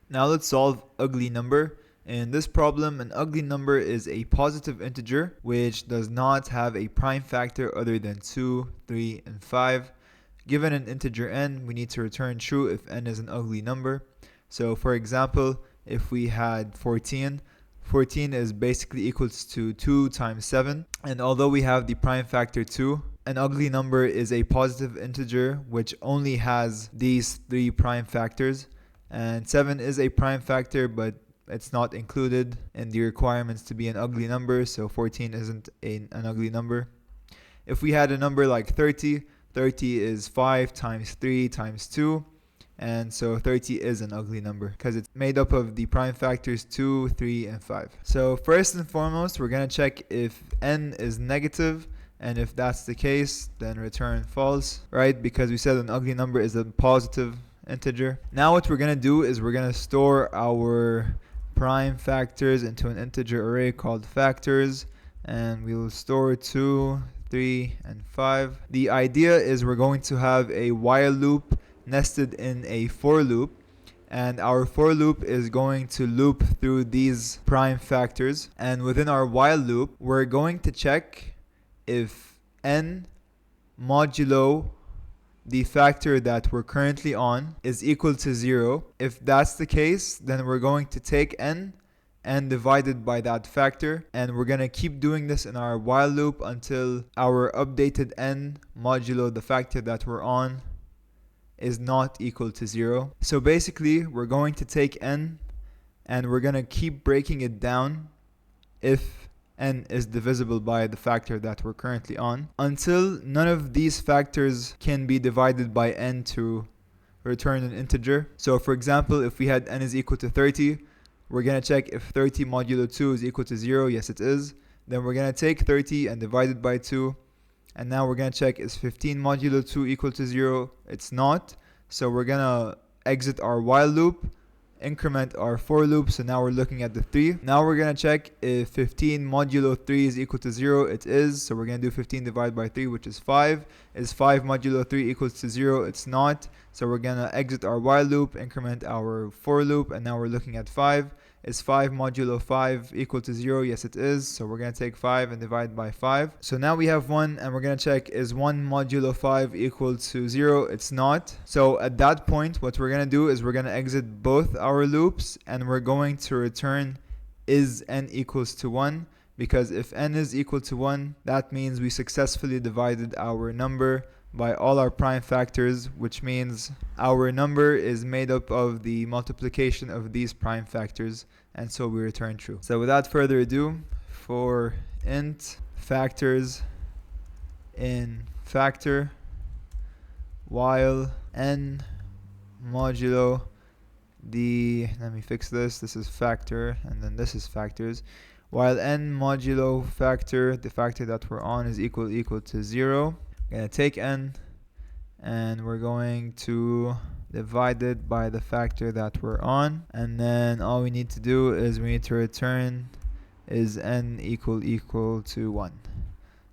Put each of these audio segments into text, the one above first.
Now let's solve ugly number. In this problem, an ugly number is a positive integer which does not have a prime factor other than 2, 3, and 5. Given an integer n, we need to return true if n is an ugly number. So for example, if we had 14, 14 is basically equals to 2 times 7. And although we have the prime factor 2, an ugly number is a positive integer which only has these 3 prime factors. And 7 is a prime factor, but it's not included in the requirements to be an ugly number, so 14 isn't an ugly number. If we had a number like 30, 30 is 5 times 3 times 2, and so 30 is an ugly number because it's made up of the prime factors 2, 3, and 5. So first and foremost, we're going to check if n is negative, and if that's the case, then return false, right? Because we said an ugly number is a positive integer. Now what we're going to do is we're going to store our prime factors into an integer array called factors, and we will store 2, 3, and 5. The idea is we're going to have a while loop nested in a for loop, and our for loop is going to loop through these prime factors, and within our while loop we're going to check if n modulo the factor that we're currently on is equal to 0. If that's the case, then we're going to take n and divide it by that factor, and we're going to keep doing this in our while loop until our updated n modulo the factor that we're on is not equal to 0. So basically, we're going to take n and we're going to keep breaking it down if n is divisible by the factor that we're currently on until none of these factors can be divided by n to return an integer. So for example, if we had n is equal to 30, we're going to check if 30 modulo 2 is equal to 0. Yes, it is. Then we're going to take 30 and divide it by 2. And now we're going to check, is 15 modulo 2 equal to 0? It's not. So we're going to exit our while loop, increment our for loop, so now we're looking at the 3. Now we're going to check if 15 modulo 3 is equal to 0. It is, so we're going to do 15 divided by 3, which is 5. Is 5 modulo 3 equals to 0? It's not, so we're going to exit our while loop, increment our for loop, and now we're looking at 5. Is 5 modulo 5 equal to 0? Yes, it is, so we're going to take 5 and divide by 5. So now we have 1, and we're going to check, is 1 modulo 5 equal to 0? It's not. So at that point, what we're going to do is we're going to exit both our loops, and we're going to return is n equals to 1, because if n is equal to 1, that means we successfully divided our number by all our prime factors, which means our number is made up of the multiplication of these prime factors, and so we return true. So without further ado, for int factors in factor while n modulo let me fix this, this is factor and then this is factors, while n modulo factor, the factor that we're on, is equal to 0. We're going to take n and we're going to divide it by the factor that we're on, and then all we need to do is we need to return is n equal to 1.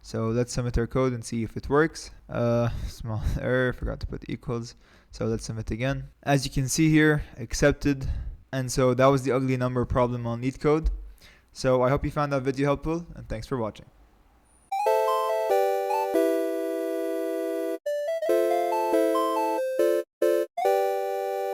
So let's submit our code and see if it works. Small error, forgot to put equals. So let's submit again. As you can see here, accepted. And so that was the ugly number problem on LeetCode. So I hope you found that video helpful, and thanks for watching.